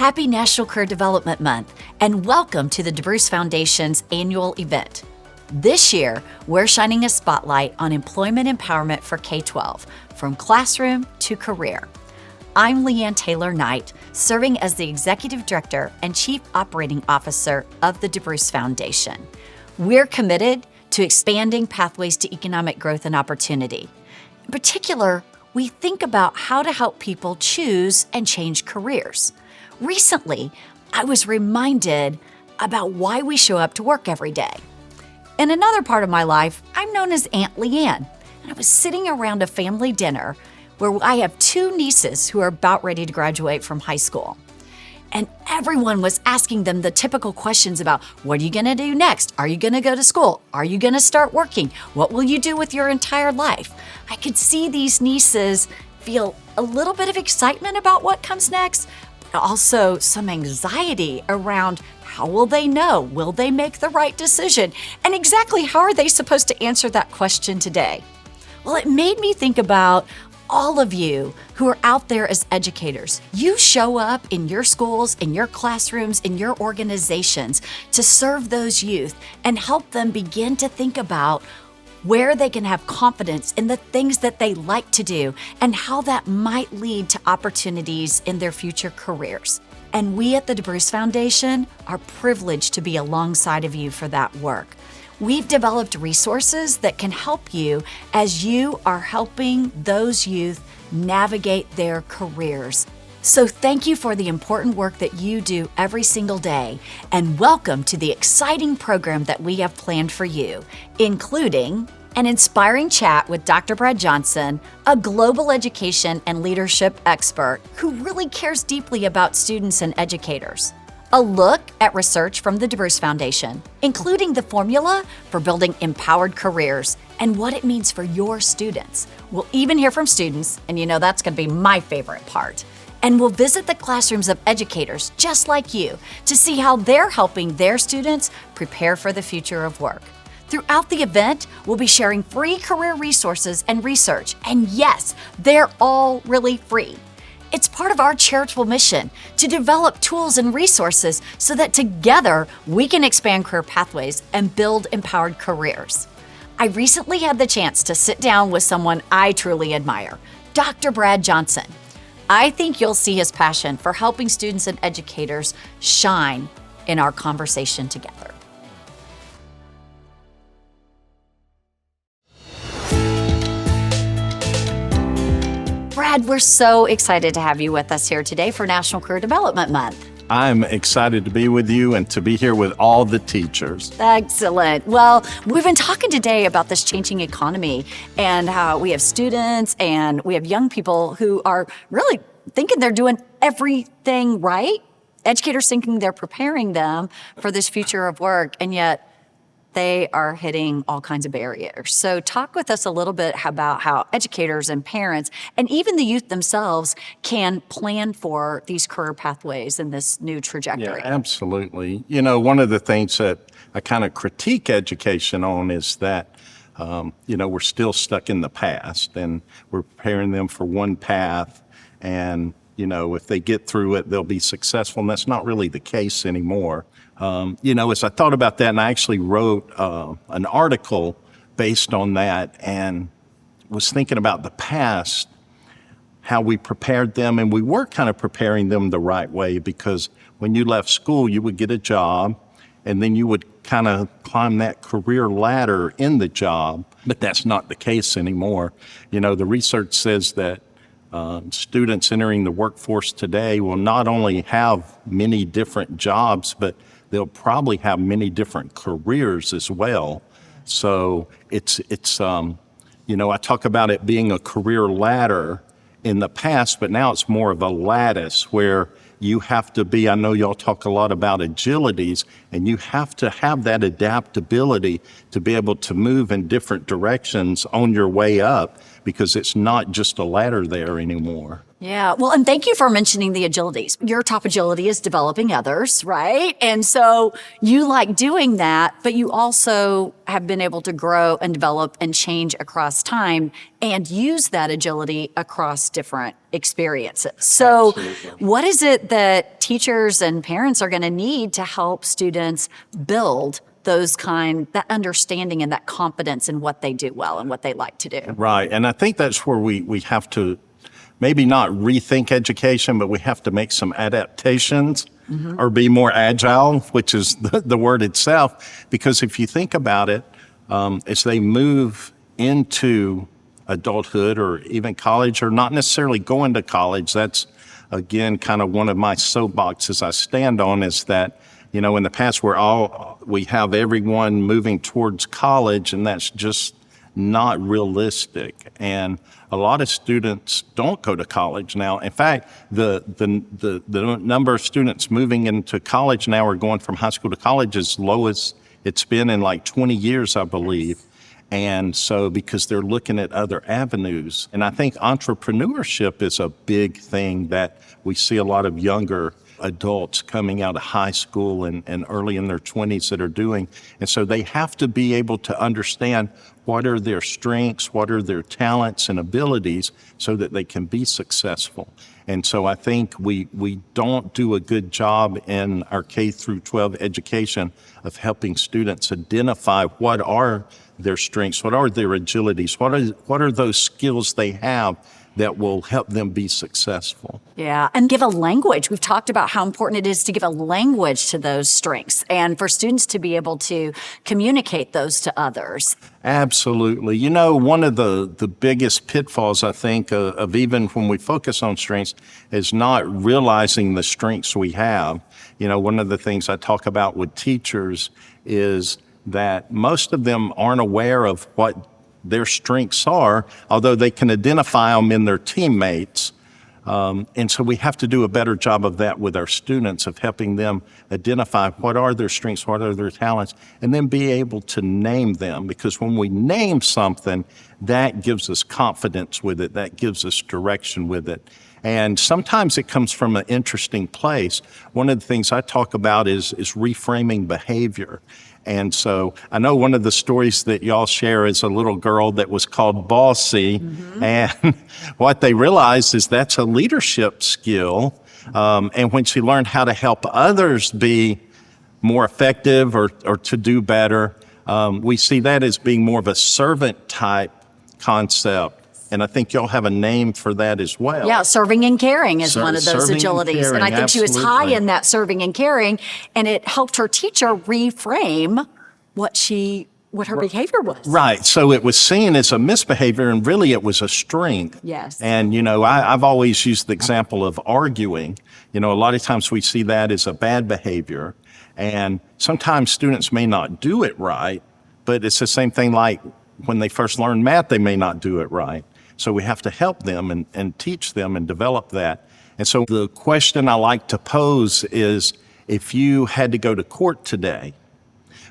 Happy National Career Development Month, and welcome to the DeBruce Foundation's annual event. This year, we're shining a spotlight on employment empowerment for K-12, from classroom to career. I'm Leanne Taylor Knight, serving as the Executive Director and Chief Operating Officer of the DeBruce Foundation. We're committed to expanding pathways to economic growth and opportunity. In particular, we think about how to help people choose and change careers. Recently, I was reminded about why we show up to work every day. In another part of my life, I'm known as Aunt Leanne, and I was sitting around a family dinner where I have two nieces who are about ready to graduate from high school. And everyone was asking them the typical questions about, what are you gonna do next? Are you gonna go to school? Are you gonna start working? What will you do with your entire life? I could see these nieces feel a little bit of excitement about what comes next, but also some anxiety around how will they know? Will they make the right decision? And exactly how are they supposed to answer that question today? Well, it made me think about all of you who are out there as educators. You show up in your schools, in your classrooms, in your organizations to serve those youth and help them begin to think about where they can have confidence in the things that they like to do and how that might lead to opportunities in their future careers. And we at the DeBruce Foundation are privileged to be alongside of you for that work. We've developed resources that can help you as you are helping those youth navigate their careers. So thank you for the important work that you do every single day, and welcome to the exciting program that we have planned for you, including an inspiring chat with Dr. Brad Johnson, a global education and leadership expert who really cares deeply about students and educators. A look at research from the DeBruce Foundation, including the formula for building empowered careers and what it means for your students. We'll even hear from students, and you know that's going to be my favorite part. And we'll visit the classrooms of educators just like you to see how they're helping their students prepare for the future of work. Throughout the event, we'll be sharing free career resources and research. And yes, they're all really free. It's part of our charitable mission to develop tools and resources so that together we can expand career pathways and build empowered careers. I recently had the chance to sit down with someone I truly admire, Dr. Brad Johnson. I think you'll see his passion for helping students and educators shine in our conversation together. Brad, we're so excited to have you with us here today for National Career Development Month. I'm excited to be with you and to be here with all the teachers. Excellent. Well, we've been talking today about this changing economy and how we have students and we have young people who are really thinking they're doing everything right. Educators thinking they're preparing them for this future of work, and yet they are hitting all kinds of barriers. So talk with us a little bit about how educators and parents and even the youth themselves can plan for these career pathways and this new trajectory. Yeah, absolutely. You know, one of the things that I kind of critique education on is that, we're still stuck in the past and we're preparing them for one path, and, if they get through it, they'll be successful, and that's not really the case anymore. As I thought about that, and I actually wrote an article based on that and was thinking about the past, how we prepared them, and we were kind of preparing them the right way, because when you left school, you would get a job, and then you would kind of climb that career ladder in the job, but that's not the case anymore. The research says that students entering the workforce today will not only have many different jobs, but they'll probably have many different careers as well. So it's I talk about it being a career ladder in the past, but now it's more of a lattice where you have to be, I know y'all talk a lot about agilities, and you have to have that adaptability to be able to move in different directions on your way up, because it's not just a ladder there anymore. Yeah. Well, and thank you for mentioning the agilities. Your top agility is developing others, right? And so you like doing that, but you also have been able to grow and develop and change across time and use that agility across different experiences. So what is it that teachers and parents are going to need to help students build that understanding and that confidence in what they do well and what they like to do? Right. And I think that's where we have to maybe not rethink education, but we have to make some adaptations or be more agile, which is the word itself. Because if you think about it, as they move into adulthood or even college, or not necessarily going to college, that's, again, kind of one of my soapboxes I stand on, is that, in the past we have everyone moving towards college, and that's just not realistic. And a lot of students don't go to college now. In fact, the number of students moving into college now are going from high school to college as low as it's been in like 20 years, I believe. And so, because they're looking at other avenues. And I think entrepreneurship is a big thing that we see a lot of younger adults coming out of high school and early in their 20s that are doing. And so they have to be able to understand what are their strengths, what are their talents and abilities, so that they can be successful. And so I think we don't do a good job in our K through 12 education of helping students identify what are their strengths, what are their agilities, what are those skills they have that will help them be successful. Yeah, and give a language. We've talked about how important it is to give a language to those strengths and for students to be able to communicate those to others. Absolutely. One of the biggest pitfalls, I think, of even when we focus on strengths is not realizing the strengths we have. One of the things I talk about with teachers is that most of them aren't aware of what their strengths are, although they can identify them in their teammates. And so we have to do a better job of that with our students, of helping them identify what are their strengths, what are their talents, and then be able to name them. Because when we name something, that gives us confidence with it, that gives us direction with it. And sometimes it comes from an interesting place. One of the things I talk about is reframing behavior. And so I know one of the stories that y'all share is a little girl that was called Bossy. And what they realized is that's a leadership skill. And when she learned how to help others be more effective or to do better, we see that as being more of a servant type concept. And I think y'all have a name for that as well. Yeah, serving and caring is one of those agilities. And I think she was high in that serving and caring, and it helped her teacher reframe what her behavior was. Right. So it was seen as a misbehavior, and really it was a strength. Yes. And, I've always used the example of arguing. A lot of times we see that as a bad behavior, and sometimes students may not do it right, but it's the same thing like when they first learn math, they may not do it right. So we have to help them and teach them and develop that. And so the question I like to pose is, if you had to go to court today,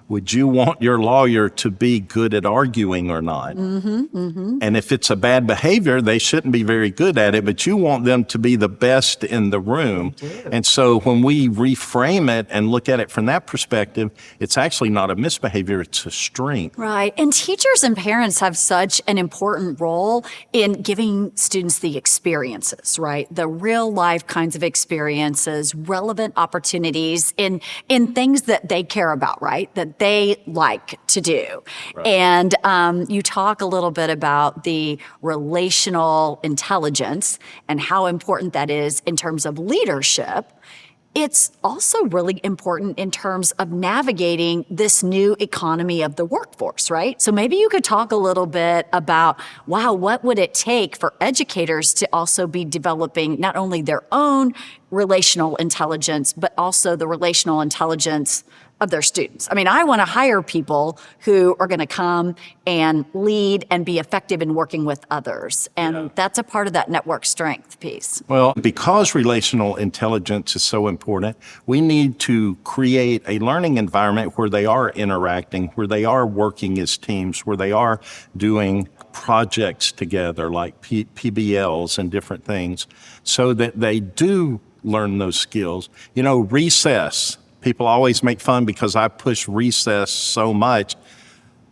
would you want your lawyer to be good at arguing or not? And if it's a bad behavior, they shouldn't be very good at it, but you want them to be the best in the room. And so when we reframe it and look at it from that perspective, it's actually not a misbehavior, it's a strength. Right. And teachers and parents have such an important role in giving students the experiences, right? The real life kinds of experiences, relevant opportunities in things that they care about, right? That they like to do. Right. And you talk a little bit about the relational intelligence and how important that is in terms of leadership. It's also really important in terms of navigating this new economy of the workforce, right? So maybe you could talk a little bit about, what would it take for educators to also be developing not only their own relational intelligence, but also the relational intelligence of their students. I mean, I want to hire people who are going to come and lead and be effective in working with others. And that's a part of that network strength piece. Well, because relational intelligence is so important, we need to create a learning environment where they are interacting, where they are working as teams, where they are doing projects together like PBLs and different things, so that they do learn those skills. You know, recess. People always make fun because I push recess so much,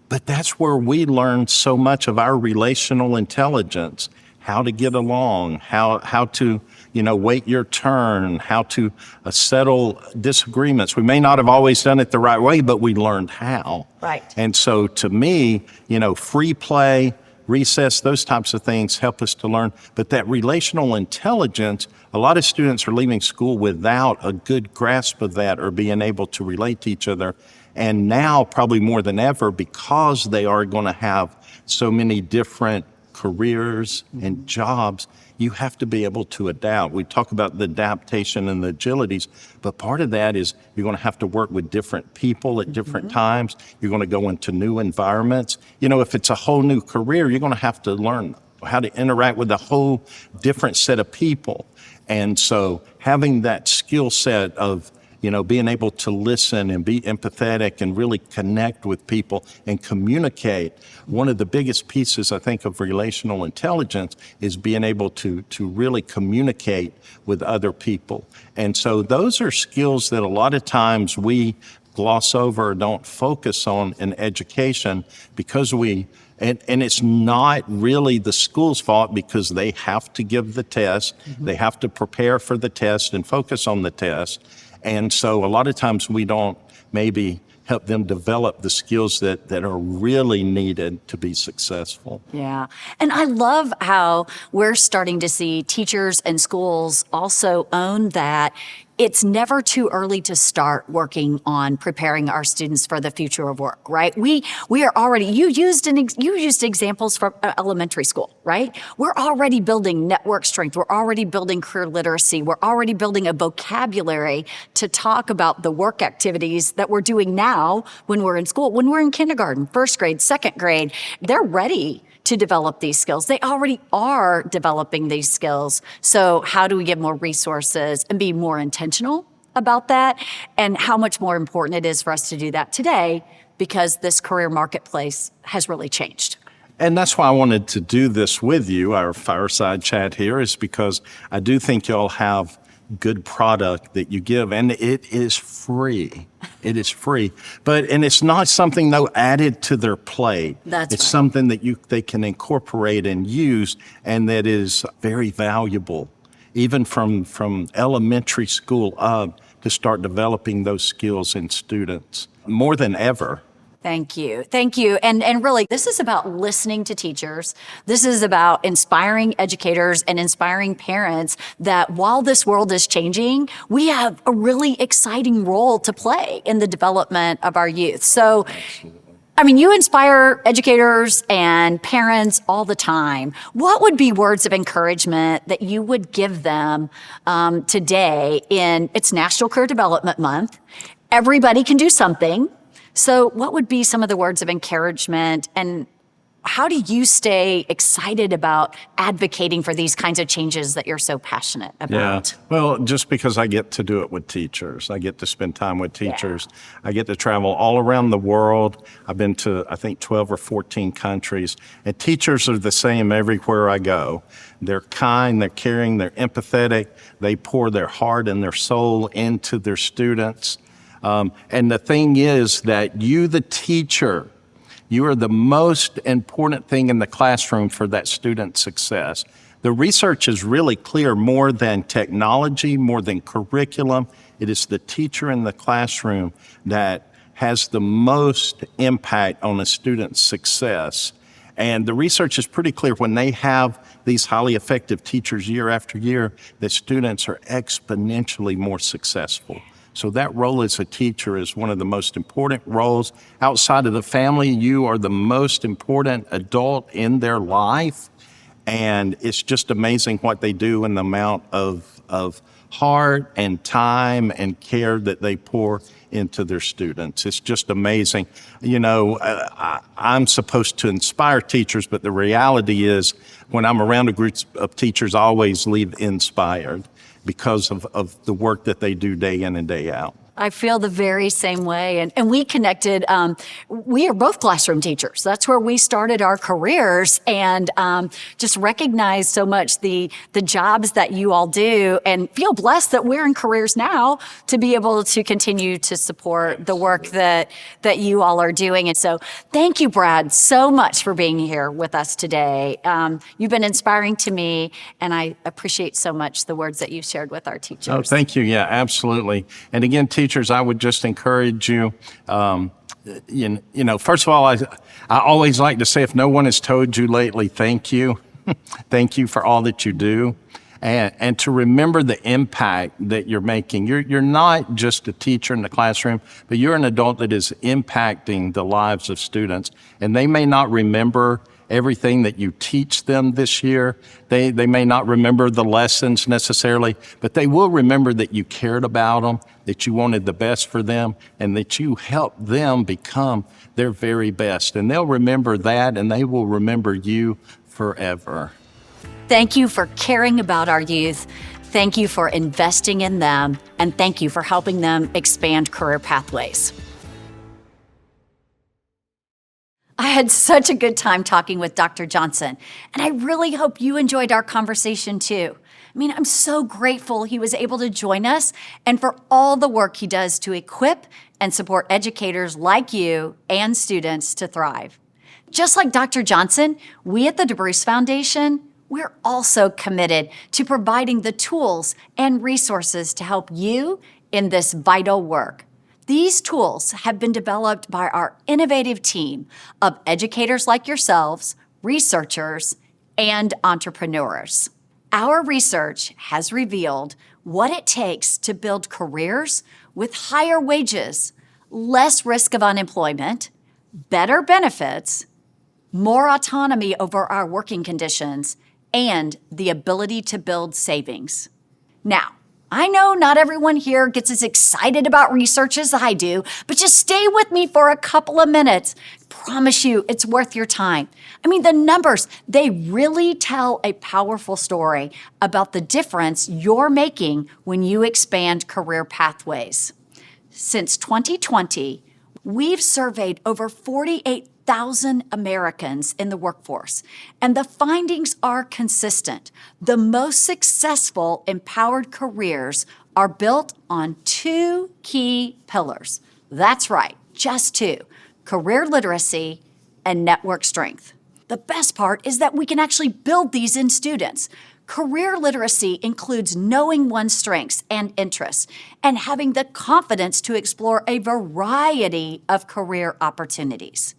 but that's where we learn so much of our relational intelligence, how to get along, how to, wait your turn, how to settle disagreements. We may not have always done it the right way, but we learned how. Right. And so to me, free play, recess, those types of things help us to learn. But that relational intelligence, a lot of students are leaving school without a good grasp of that or being able to relate to each other. And now, probably more than ever, because they are going to have so many different careers and jobs, you have to be able to adapt. We talk about the adaptation and the agilities, but part of that is you're going to have to work with different people at different times. You're going to go into new environments. If it's a whole new career, you're going to have to learn how to interact with a whole different set of people. And so having that skill set of being able to listen and be empathetic and really connect with people and communicate. One of the biggest pieces, I think, of relational intelligence is being able to really communicate with other people. And so those are skills that a lot of times we gloss over or don't focus on in education because and it's not really the school's fault because they have to give the test, they have to prepare for the test and focus on the test. And so a lot of times we don't maybe help them develop the skills that are really needed to be successful. Yeah. And I love how we're starting to see teachers and schools also own that it's never too early to start working on preparing our students for the future of work, right? We are already, you used examples from elementary school, right? We're already building network strength. We're already building career literacy. We're already building a vocabulary to talk about the work activities that we're doing now when we're in school. When we're in kindergarten, first grade, second grade, they're ready to develop these skills. They already are developing these skills. So how do we give more resources and be more intentional about that? And how much more important it is for us to do that today because this career marketplace has really changed. And that's why I wanted to do this with you, our fireside chat here, is because I do think y'all have good product that you give, and it is free. It is free, and it's not something though added to their plate. It's right. Something that they can incorporate and use, and that is very valuable, even from elementary school up, to start developing those skills in students more than ever. Thank you. Thank you. And really, this is about listening to teachers. This is about inspiring educators and inspiring parents that while this world is changing, we have a really exciting role to play in the development of our youth. So, you inspire educators and parents all the time. What would be words of encouragement that you would give them today it's National Career Development Month. Everybody can do something. So what would be some of the words of encouragement, and how do you stay excited about advocating for these kinds of changes that you're so passionate about? Yeah, well, just because I get to do it with teachers. I get to spend time with teachers. Yeah. I get to travel all around the world. I've been to, I think, 12 or 14 countries, and teachers are the same everywhere I go. They're kind, they're caring, they're empathetic. They pour their heart and their soul into their students. And the thing is that you, the teacher, you are the most important thing in the classroom for that student's success. The research is really clear. More than technology, more than curriculum, it is the teacher in the classroom that has the most impact on a student's success. And the research is pretty clear. When they have these highly effective teachers year after year, the students are exponentially more successful. So that role as a teacher is one of the most important roles. Outside of the family, you are the most important adult in their life. And it's just amazing what they do and the amount of heart and time and care that they pour into their students. It's just amazing. You know, I'm supposed to inspire teachers, but the reality is when I'm around a group of teachers, I always leave inspired because of the work that they do day in and day out. I feel the very same way. And we connected, we are both classroom teachers. That's where we started our careers, and just recognize so much the jobs that you all do, and feel blessed that we're in careers now to be able to continue to support the work that you all are doing. And so thank you, Brad, so much for being here with us today. You've been inspiring to me, and I appreciate so much the words that you've shared with our teachers. Oh, thank you. Yeah, absolutely. And again, teachers, I would just encourage you, you know, first of all, I always like to say, if no one has told you lately, thank you. Thank you for all that you do. And to remember the impact that you're making. You're not just a teacher in the classroom, but you're an adult that is impacting the lives of students. And they may not remember everything that you teach them this year. They may not remember the lessons necessarily, but they will remember that you cared about them, that you wanted the best for them, and that you helped them become their very best. And they'll remember that, and they will remember you forever. Thank you for caring about our youth. Thank you for investing in them, and thank you for helping them expand career pathways. I had such a good time talking with Dr. Johnson, and I really hope you enjoyed our conversation too. I mean, I'm so grateful he was able to join us, and for all the work he does to equip and support educators like you and students to thrive. Just like Dr. Johnson, we at the DeBruce Foundation, we're also committed to providing the tools and resources to help you in this vital work. These tools have been developed by our innovative team of educators like yourselves, researchers, and entrepreneurs. Our research has revealed what it takes to build careers with higher wages, less risk of unemployment, better benefits, more autonomy over our working conditions, and the ability to build savings. Now, I know not everyone here gets as excited about research as I do, but just stay with me for a couple of minutes. Promise you it's worth your time. I mean, the numbers, they really tell a powerful story about the difference you're making when you expand career pathways. Since 2020, we've surveyed over 48,000 Americans in the workforce, and the findings are consistent. The most successful empowered careers are built on two key pillars. That's right, just two: career literacy and network strength. The best part is that we can actually build these in students. Career literacy includes knowing one's strengths and interests and having the confidence to explore a variety of career opportunities.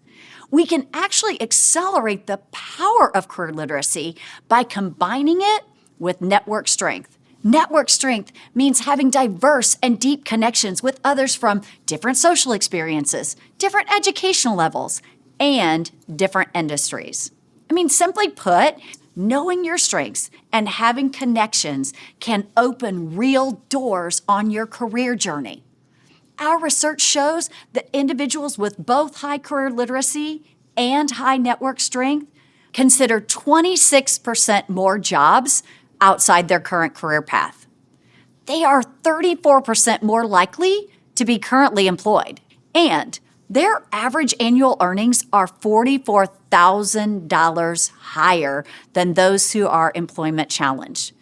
We can actually accelerate the power of career literacy by combining it with network strength. Network strength means having diverse and deep connections with others from different social experiences, different educational levels, and different industries. I mean, simply put, knowing your strengths and having connections can open real doors on your career journey. Our research shows that individuals with both high career literacy and high network strength consider 26% more jobs outside their current career path. They are 34% more likely to be currently employed, and their average annual earnings are $44,000 higher than those who are employment challenged.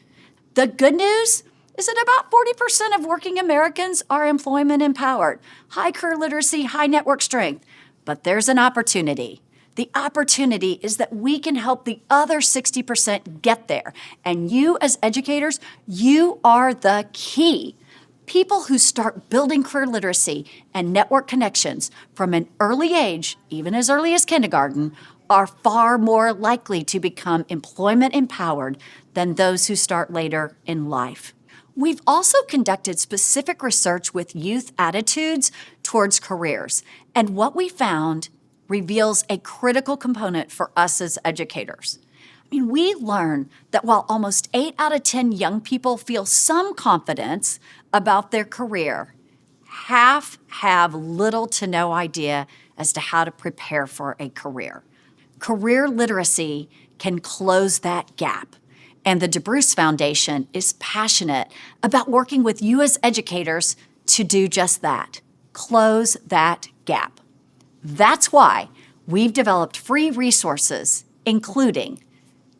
The good news is that about 40% of working Americans are employment empowered, high career literacy, high network strength. But there's an opportunity. The opportunity is that we can help the other 60% get there. And you as educators, you are the key. People who start building career literacy and network connections from an early age, even as early as kindergarten, are far more likely to become employment empowered than those who start later in life. We've also conducted specific research with youth attitudes towards careers, and what we found reveals a critical component for us as educators. I We learn that while almost 8 out of 10 young people feel some confidence about their career, half have little to no idea as to how to prepare for a career. Career literacy can close that gap, and the DeBruce Foundation is passionate about working with you as educators to do just that, close that gap. That's why we've developed free resources, including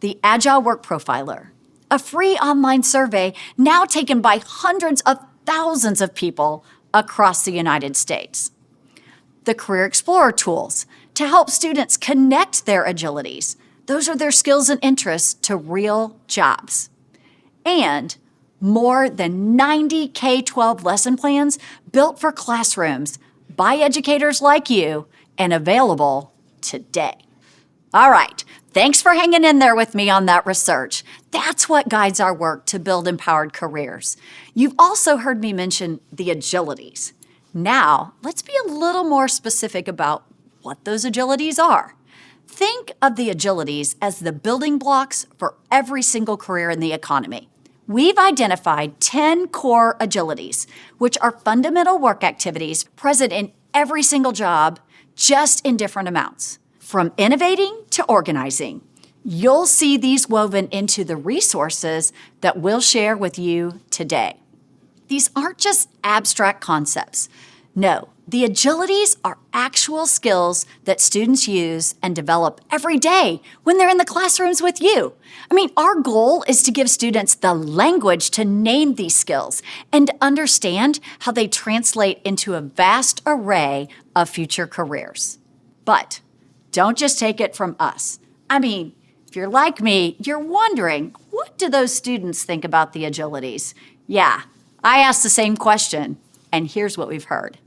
the Agile Work Profiler, a free online survey now taken by hundreds of thousands of people across the United States. The Career Explorer tools to help students connect their agilities, those are their skills and interests, to real jobs. And more than 90 K-12 lesson plans built for classrooms by educators like you and available today. All right, thanks for hanging in there with me on that research. That's what guides our work to build empowered careers. You've also heard me mention the agilities. Now, let's be a little more specific about what those agilities are. Think of the agilities as the building blocks for every single career in the economy. We've identified 10 core agilities, which are fundamental work activities present in every single job, just in different amounts. From innovating to organizing, you'll see these woven into the resources that we'll share with you today. These aren't just abstract concepts. No, the agilities are actual skills that students use and develop every day when they're in the classrooms with you. Our goal is to give students the language to name these skills and understand how they translate into a vast array of future careers. But don't just take it from us. If you're like me, you're wondering, what do those students think about the agilities? Yeah, I asked the same question, and here's what we've heard.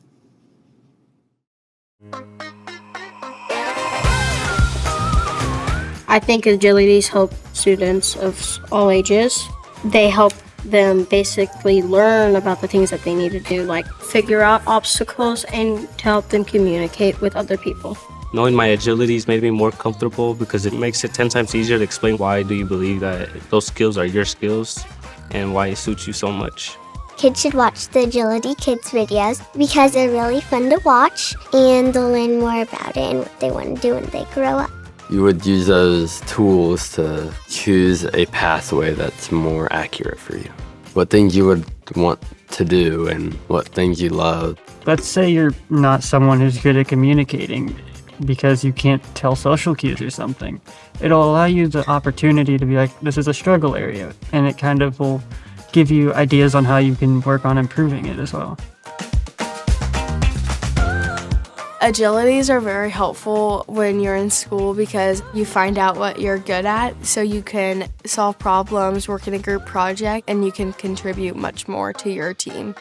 I think agilities help students of all ages. They help them basically learn about the things that they need to do, like figure out obstacles and to help them communicate with other people. Knowing my agilities made me more comfortable because it makes it 10 times easier to explain why do you believe that those skills are your skills and why it suits you so much. Kids should watch the Agility Kids videos because they're really fun to watch and they'll learn more about it and what they want to do when they grow up. You would use those tools to choose a pathway that's more accurate for you. What things you would want to do and what things you love. Let's say you're not someone who's good at communicating because you can't tell social cues or something. It'll allow you the opportunity to be like, this is a struggle area, and it kind of will give you ideas on how you can work on improving it as well. Agilities are very helpful when you're in school because you find out what you're good at, so you can solve problems, work in a group project, and you can contribute much more to your team.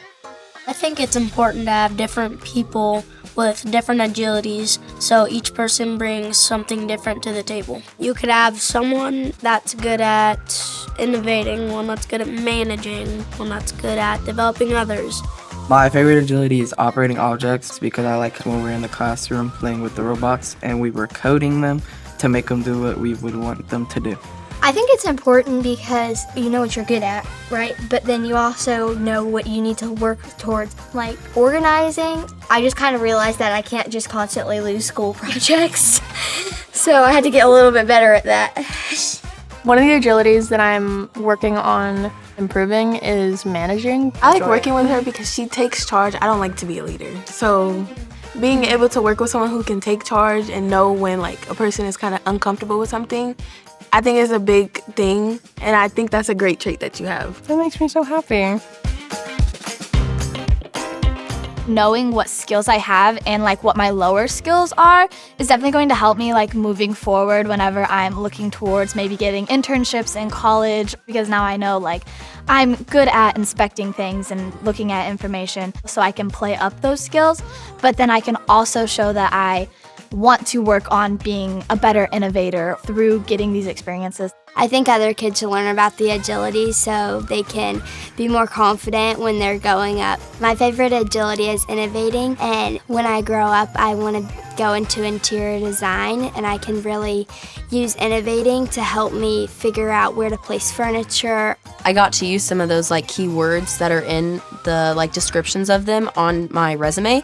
I think it's important to have different people with different agilities, so each person brings something different to the table. You could have someone that's good at innovating, one that's good at managing, one that's good at developing others. My favorite agility is operating objects because I like when we're in the classroom playing with the robots and we were coding them to make them do what we would want them to do. I think it's important because you know what you're good at, right? But then you also know what you need to work towards. Like organizing, I just kind of realized that I can't just constantly lose school projects. So I had to get a little bit better at that. One of the agilities that I'm working on improving is managing. I like working with her because she takes charge. I don't like to be a leader. So being able to work with someone who can take charge and know when like a person is kind of uncomfortable with something, I think is a big thing, and I think that's a great trait that you have. That makes me so happy. Knowing what skills I have and like what my lower skills are is definitely going to help me like moving forward whenever I'm looking towards maybe getting internships in college, because now I know like I'm good at inspecting things and looking at information, so I can play up those skills, but then I can also show that I want to work on being a better innovator through getting these experiences. I think other kids should learn about the agility so they can be more confident when they're going up. My favorite agility is innovating, and when I grow up, I want to go into interior design, and I can really use innovating to help me figure out where to place furniture. I got to use some of those like keywords that are in the like descriptions of them on my resume.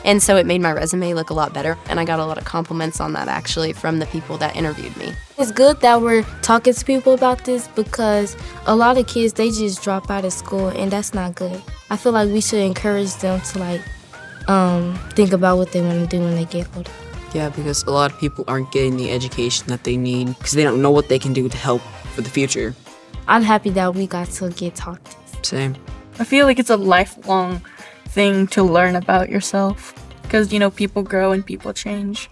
And so it made my resume look a lot better. And I got a lot of compliments on that actually from the people that interviewed me. It's good that we're talking to people about this because a lot of kids, they just drop out of school and that's not good. I feel like we should encourage them to think about what they want to do when they get older. Yeah, because a lot of people aren't getting the education that they need because they don't know what they can do to help for the future. I'm happy that we got to get talked to. Same. I feel like it's a lifelong thing to learn about yourself because, people grow and people change.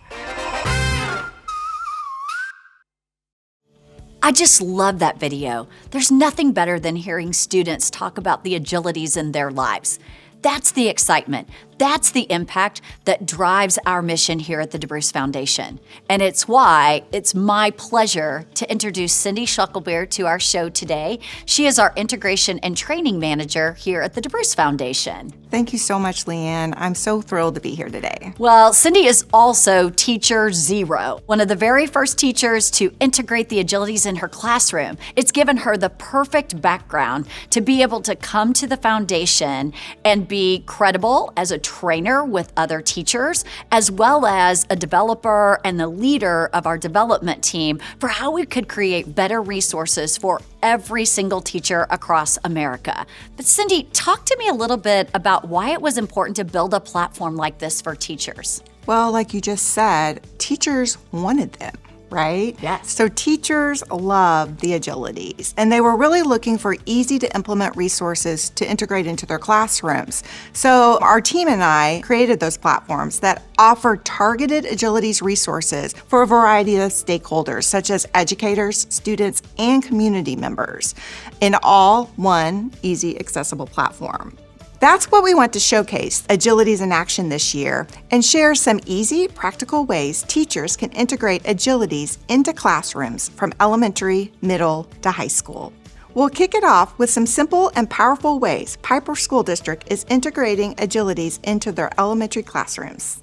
I just love that video. There's nothing better than hearing students talk about the agilities in their lives. That's the excitement. That's the impact that drives our mission here at the DeBruce Foundation. And it's why it's my pleasure to introduce Cindy Shucklebeer to our show today. She is our Integration and Training Manager here at the DeBruce Foundation. Thank you so much, Leanne. I'm so thrilled to be here today. Well, Cindy is also Teacher Zero, one of the very first teachers to integrate the agilities in her classroom. It's given her the perfect background to be able to come to the foundation and be credible as a trainer with other teachers, as well as a developer and the leader of our development team for how we could create better resources for every single teacher across America. But Cindy, talk to me a little bit about why it was important to build a platform like this for teachers. Well, like you just said, teachers wanted them, right? Yes. So teachers love the agilities, and they were really looking for easy to implement resources to integrate into their classrooms. So our team and I created those platforms that offer targeted agilities resources for a variety of stakeholders, such as educators, students, and community members, in all one easy, accessible platform. That's what we want to showcase, agilities in action this year, and share some easy, practical ways teachers can integrate agilities into classrooms from elementary, middle, to high school. We'll kick it off with some simple and powerful ways Piper School District is integrating agilities into their elementary classrooms.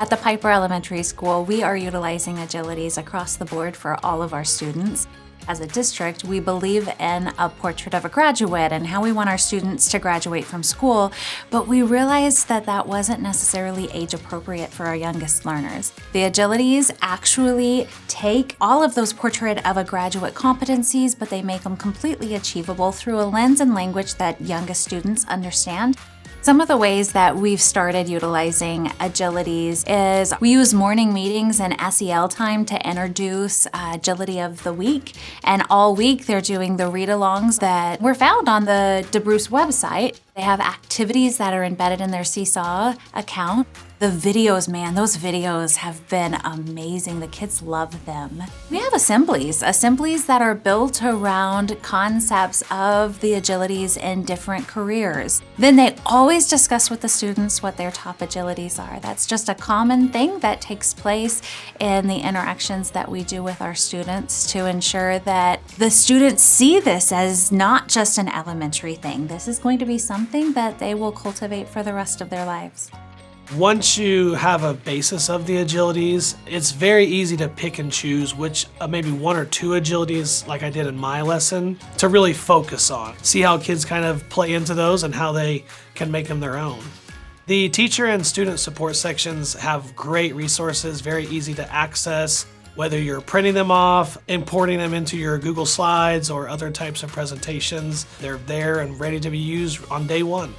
At the Piper Elementary School, we are utilizing agilities across the board for all of our students. As a district, we believe in a portrait of a graduate and how we want our students to graduate from school, but we realized that that wasn't necessarily age appropriate for our youngest learners. The agilities actually take all of those portrait of a graduate competencies, but they make them completely achievable through a lens and language that youngest students understand. Some of the ways that we've started utilizing agilities is we use morning meetings and SEL time to introduce Agility of the Week. And all week they're doing the read-alongs that were found on the DeBruce website. They have activities that are embedded in their Seesaw account. The videos, man, those videos have been amazing. The kids love them. We have assemblies that are built around concepts of the agilities in different careers. Then they always discuss with the students what their top agilities are. That's just a common thing that takes place in the interactions that we do with our students to ensure that the students see this as not just an elementary thing. This is going to be something that they will cultivate for the rest of their lives. Once you have a basis of the agilities, it's very easy to pick and choose which maybe one or two agilities, like I did in my lesson, to really focus on. See how kids kind of play into those and how they can make them their own. The teacher and student support sections have great resources, very easy to access. Whether you're printing them off, importing them into your Google Slides or other types of presentations, they're there and ready to be used on day one.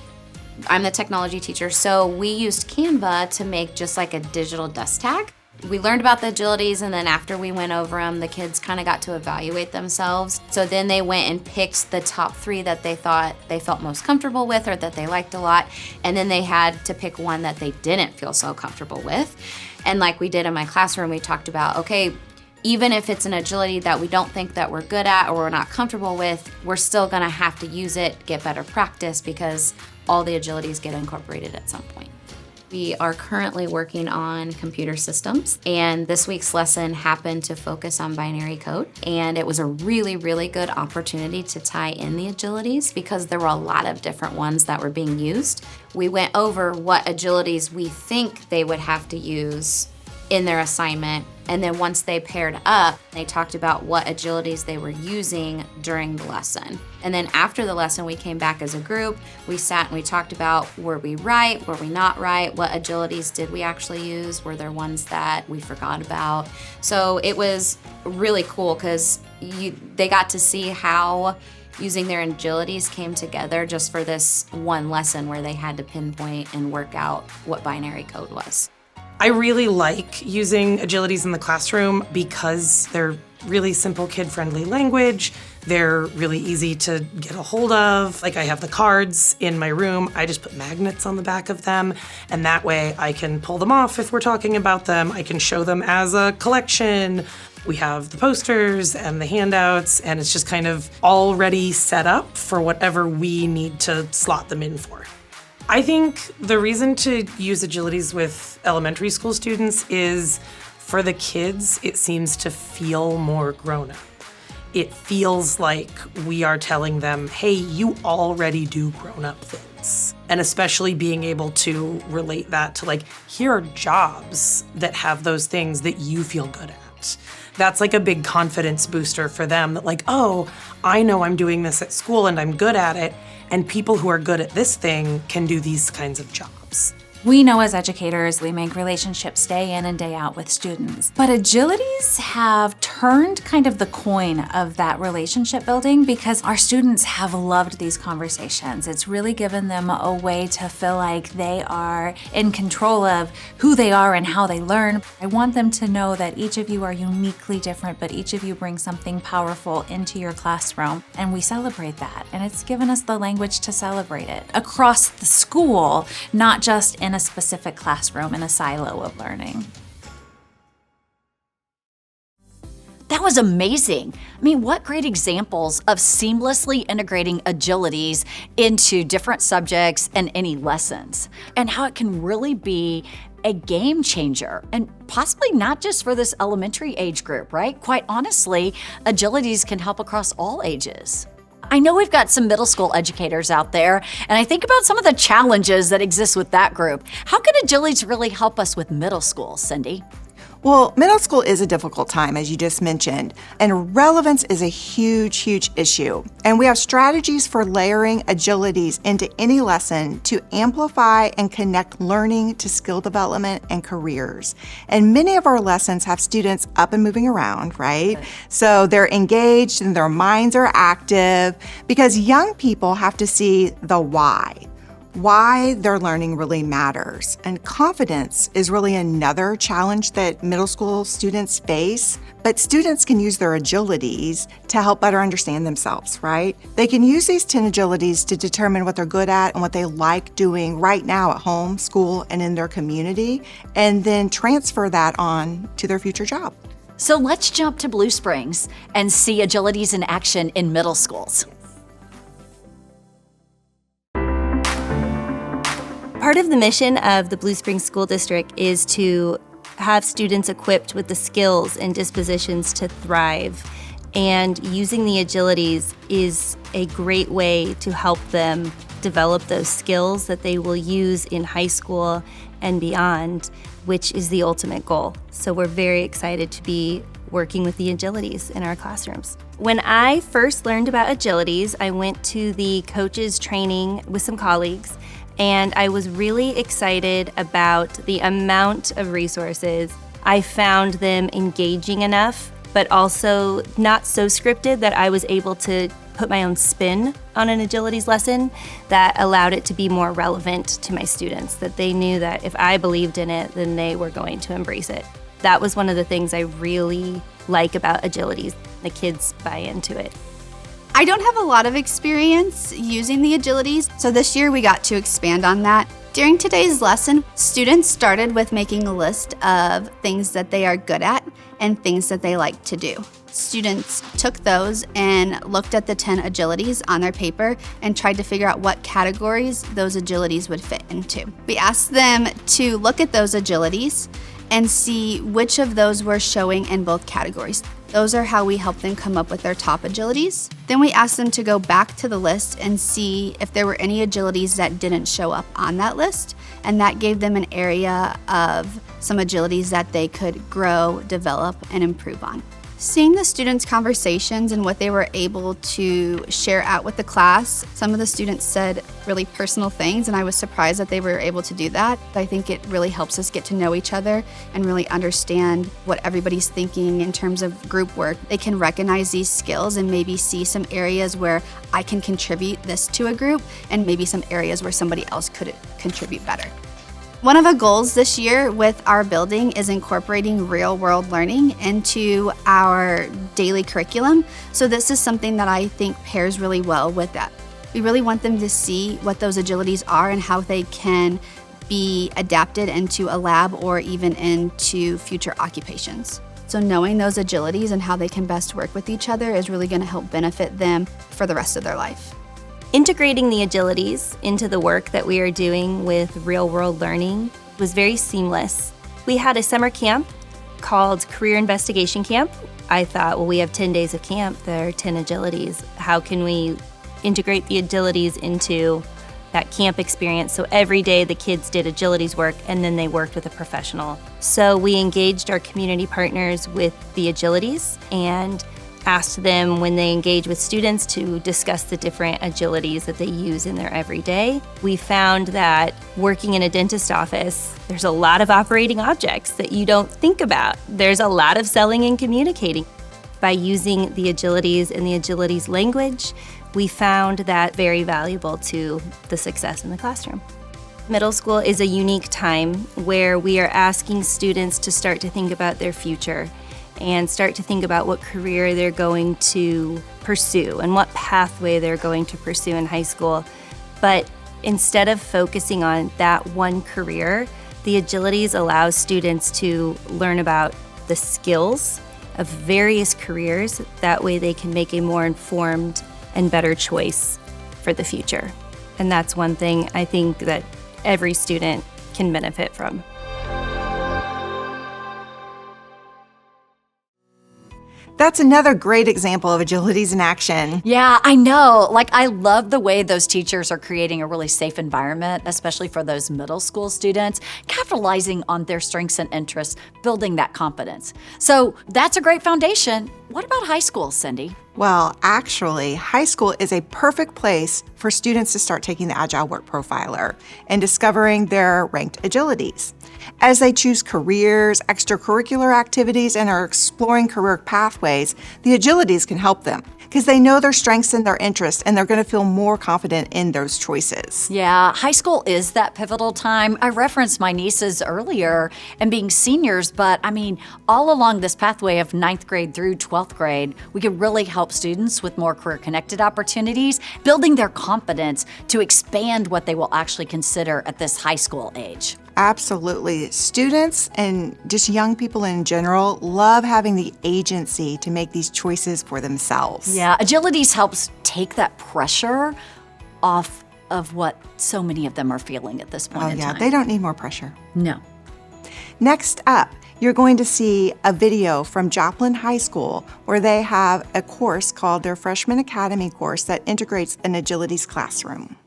I'm the technology teacher, so we used Canva to make just like a digital dust tag. We learned about the agilities, and then after we went over them, the kids kind of got to evaluate themselves. So then they went and picked the top 3 that they thought they felt most comfortable with or that they liked a lot, and then they had to pick one that they didn't feel so comfortable with. And like we did in my classroom, we talked about, okay, even if it's an agility that we don't think that we're good at or we're not comfortable with, we're still gonna have to use it, get better practice, because all the agilities get incorporated at some point. We are currently working on computer systems, and this week's lesson happened to focus on binary code, and it was a really, really good opportunity to tie in the agilities because there were a lot of different ones that were being used. We went over what agilities we think they would have to use in their assignment, and then once they paired up, they talked about what agilities they were using during the lesson. And then after the lesson, we came back as a group, we sat and we talked about, were we right, were we not right, what agilities did we actually use, were there ones that we forgot about? So it was really cool because they got to see how using their agilities came together just for this one lesson where they had to pinpoint and work out what binary code was. I really like using agilities in the classroom because they're really simple kid-friendly language. They're really easy to get a hold of. Like I have the cards in my room, I just put magnets on the back of them, and that way I can pull them off if we're talking about them. I can show them as a collection. We have the posters and the handouts, and it's just kind of already set up for whatever we need to slot them in for. I think the reason to use agilities with elementary school students is for the kids, it seems to feel more grown up. It feels like we are telling them, hey, you already do grown up things. And especially being able to relate that to like, here are jobs that have those things that you feel good at. That's like a big confidence booster for them that like, oh, I know I'm doing this at school and I'm good at it. And people who are good at this thing can do these kinds of jobs. We know as educators, we make relationships day in and day out with students. But agilities have turned kind of the coin of that relationship building because our students have loved these conversations. It's really given them a way to feel like they are in control of who they are and how they learn. I want them to know that each of you are uniquely different, but each of you bring something powerful into your classroom, and we celebrate that. And it's given us the language to celebrate it across the school, not just in a specific classroom in a silo of learning. That was amazing. I mean, what great examples of seamlessly integrating agilities into different subjects and any lessons, and how it can really be a game changer, and possibly not just for this elementary age group, right? Quite honestly, agilities can help across all ages. I know we've got some middle school educators out there, and I think about some of the challenges that exist with that group. How can agilities really help us with middle school, Cindy? Well, middle school is a difficult time, as you just mentioned, and relevance is a huge, huge issue. And we have strategies for layering agilities into any lesson to amplify and connect learning to skill development and careers. And many of our lessons have students up and moving around, right? So they're engaged and their minds are active because young people have to see the why their learning really matters. And confidence is really another challenge that middle school students face, but students can use their agilities to help better understand themselves, right? They can use these 10 agilities to determine what they're good at and what they like doing right now at home, school, and in their community, and then transfer that on to their future job. So let's jump to Blue Springs and see agilities in action in middle schools. Part of the mission of the Blue Springs School District is to have students equipped with the skills and dispositions to thrive. And using the agilities is a great way to help them develop those skills that they will use in high school and beyond, which is the ultimate goal. So we're very excited to be working with the agilities in our classrooms. When I first learned about agilities, I went to the coaches training with some colleagues, and I was really excited about the amount of resources. I found them engaging enough, but also not so scripted that I was able to put my own spin on an agilities lesson that allowed it to be more relevant to my students, that they knew that if I believed in it, then they were going to embrace it. That was one of the things I really like about agilities. The kids buy into it. I don't have a lot of experience using the agilities, so this year we got to expand on that. During today's lesson, students started with making a list of things that they are good at and things that they like to do. Students took those and looked at the 10 agilities on their paper and tried to figure out what categories those agilities would fit into. We asked them to look at those agilities and see which of those were showing in both categories. Those are how we help them come up with their top agilities. Then we asked them to go back to the list and see if there were any agilities that didn't show up on that list, and that gave them an area of some agilities that they could grow, develop, and improve on. Seeing the students' conversations and what they were able to share out with the class, some of the students said really personal things, and I was surprised that they were able to do that. I think it really helps us get to know each other and really understand what everybody's thinking in terms of group work. They can recognize these skills and maybe see some areas where I can contribute this to a group and maybe some areas where somebody else could contribute better. One of the goals this year with our building is incorporating real-world learning into our daily curriculum. So this is something that I think pairs really well with that. We really want them to see what those agilities are and how they can be adapted into a lab or even into future occupations. So knowing those agilities and how they can best work with each other is really going to help benefit them for the rest of their life. Integrating the agilities into the work that we are doing with real-world learning was very seamless. We had a summer camp called Career Investigation Camp. I thought, well, we have 10 days of camp, there are 10 agilities. How can we integrate the agilities into that camp experience? So every day the kids did agilities work and then they worked with a professional. So we engaged our community partners with the agilities and asked them when they engage with students to discuss the different agilities that they use in their everyday. We found that working in a dentist office, there's a lot of operating objects that you don't think about. There's a lot of selling and communicating. By using the agilities and the agilities language, we found that very valuable to the success in the classroom. Middle school is a unique time where we are asking students to start to think about their future and start to think about what career they're going to pursue and what pathway they're going to pursue in high school. But instead of focusing on that one career, the agilities allow students to learn about the skills of various careers. That way they can make a more informed and better choice for the future. And that's one thing I think that every student can benefit from. That's another great example of agilities in action. Yeah, I know. Like, I love the way those teachers are creating a really safe environment, especially for those middle school students, capitalizing on their strengths and interests, building that confidence. So that's a great foundation. What about high school, Cindy? Well, actually, high school is a perfect place for students to start taking the Agile Work Profiler and discovering their ranked agilities. As they choose careers, extracurricular activities, and are exploring career pathways, the agilities can help them because they know their strengths and their interests, and they're going to feel more confident in those choices. Yeah, high school is that pivotal time. I referenced my nieces earlier and being seniors, but I mean, all along this pathway of 9th grade through 12th grade, we can really help students with more career-connected opportunities, building their confidence to expand what they will actually consider at this high school age. Absolutely. Students and just young people in general love having the agency to make these choices for themselves. Yeah, agilities helps take that pressure off of what so many of them are feeling at this point in time. They don't need more pressure. No. Next up, you're going to see a video from Joplin High School where they have a course called their Freshman Academy course that integrates an agilities classroom.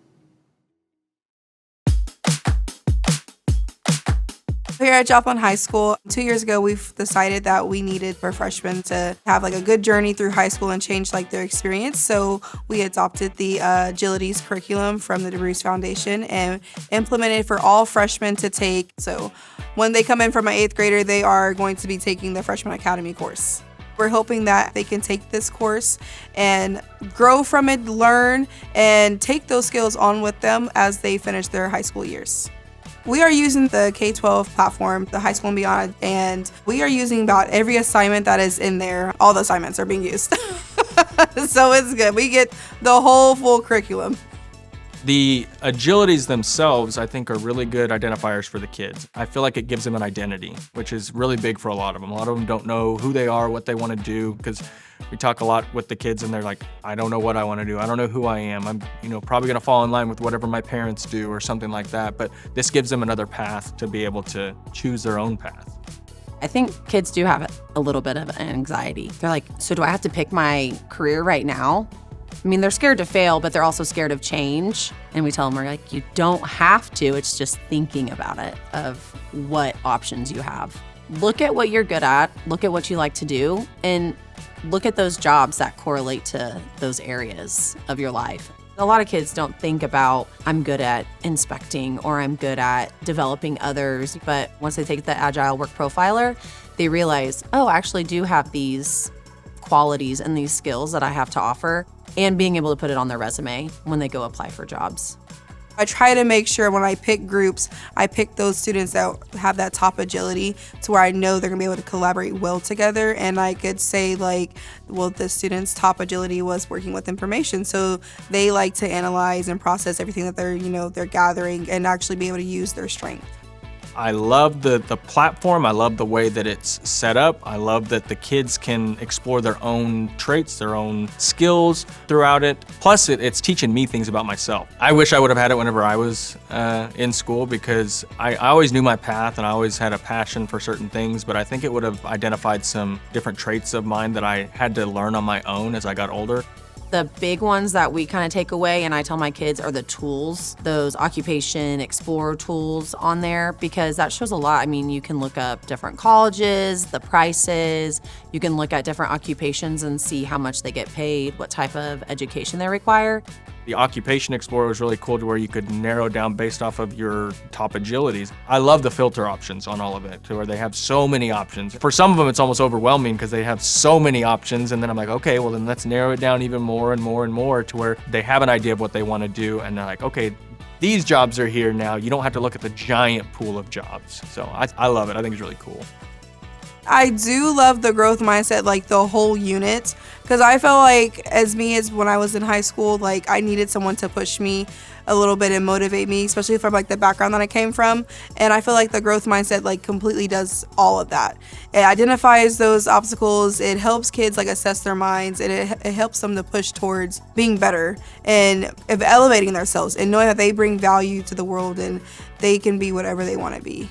Here at Joplin High School, 2 years ago, we've decided that we needed for freshmen to have like a good journey through high school and change like their experience. So we adopted the agilities curriculum from the DeBruce Foundation and implemented for all freshmen to take. So when they come in from an 8th grader, they are going to be taking the Freshman Academy course. We're hoping that they can take this course and grow from it, learn, and take those skills on with them as they finish their high school years. We are using the K-12 platform, the High School and Beyond, and we are using about every assignment that is in there. All the assignments are being used. So it's good. We get the whole full curriculum. The agilities themselves, I think, are really good identifiers for the kids. I feel like it gives them an identity, which is really big for a lot of them. A lot of them don't know who they are, what they want to do, because we talk a lot with the kids and they're like, I don't know what I want to do. I don't know who I am. I'm, probably going to fall in line with whatever my parents do or something like that. But this gives them another path to be able to choose their own path. I think kids do have a little bit of anxiety. They're like, so do I have to pick my career right now? I mean, they're scared to fail, but they're also scared of change. And we tell them, we're like, you don't have to. It's just thinking about it, of what options you have. Look at what you're good at, look at what you like to do, and look at those jobs that correlate to those areas of your life. A lot of kids don't think about, I'm good at inspecting or I'm good at developing others. But once they take the Agile Work Profiler, they realize, oh, I actually do have these qualities and these skills that I have to offer, and being able to put it on their resume when they go apply for jobs. I try to make sure when I pick groups, I pick those students that have that top agility to where I know they're gonna be able to collaborate well together. And I could say the student's top agility was working with information. So they like to analyze and process everything that they're gathering and actually be able to use their strength. I love the platform. I love the way that it's set up. I love that the kids can explore their own traits, their own skills throughout it. Plus, it's teaching me things about myself. I wish I would have had it whenever I was in school, because I always knew my path and I always had a passion for certain things, but I think it would have identified some different traits of mine that I had to learn on my own as I got older. The big ones that we kind of take away, and I tell my kids, are the tools, those Occupation Explorer tools on there, because that shows a lot. I mean, you can look up different colleges, the prices, you can look at different occupations and see how much they get paid, what type of education they require. The Occupation Explorer was really cool to where you could narrow down based off of your top agilities. I love the filter options on all of it, to where they have so many options. For some of them, it's almost overwhelming because they have so many options, and then I'm like, okay, well then let's narrow it down even more and more and more to where they have an idea of what they want to do, and they're like, okay, these jobs are here now. You don't have to look at the giant pool of jobs. So I love it. I think it's really cool. I do love the growth mindset, like the whole unit, because I felt like as when I was in high school, like I needed someone to push me a little bit and motivate me, especially from like the background that I came from. And I feel like the growth mindset like completely does all of that. It identifies those obstacles. It helps kids like assess their minds, and it helps them to push towards being better and elevating themselves and knowing that they bring value to the world and they can be whatever they want to be.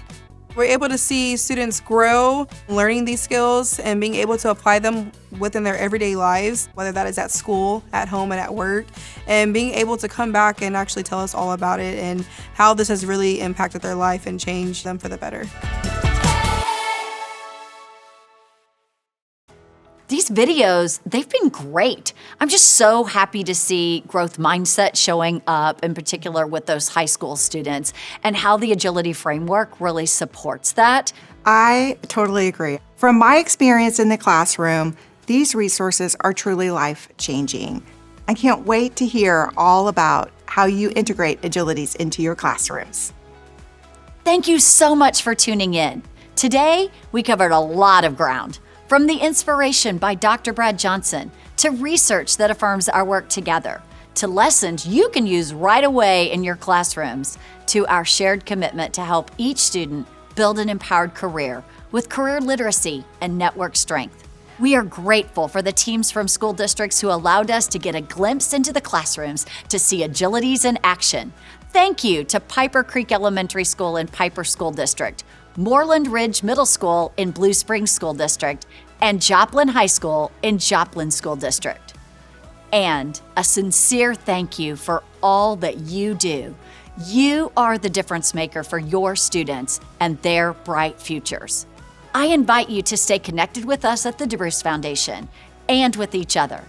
We're able to see students grow, learning these skills and being able to apply them within their everyday lives, whether that is at school, at home, and at work, and being able to come back and actually tell us all about it and how this has really impacted their life and changed them for the better. These videos, they've been great. I'm just so happy to see growth mindset showing up, in particular with those high school students, and how the agility framework really supports that. I totally agree. From my experience in the classroom, these resources are truly life-changing. I can't wait to hear all about how you integrate agilities into your classrooms. Thank you so much for tuning in. Today, we covered a lot of ground. From the inspiration by Dr. Brad Johnson, to research that affirms our work together, to lessons you can use right away in your classrooms, to our shared commitment to help each student build an empowered career with career literacy and network strength. We are grateful for the teams from school districts who allowed us to get a glimpse into the classrooms to see agilities in action. Thank you to Piper Creek Elementary School in Piper School District, Moreland Ridge Middle School in Blue Springs School District, and Joplin High School in Joplin School District. And a sincere thank you for all that you do. You are the difference maker for your students and their bright futures. I invite you to stay connected with us at the DeBruce Foundation and with each other,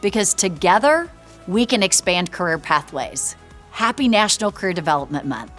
because together we can expand career pathways. Happy National Career Development Month.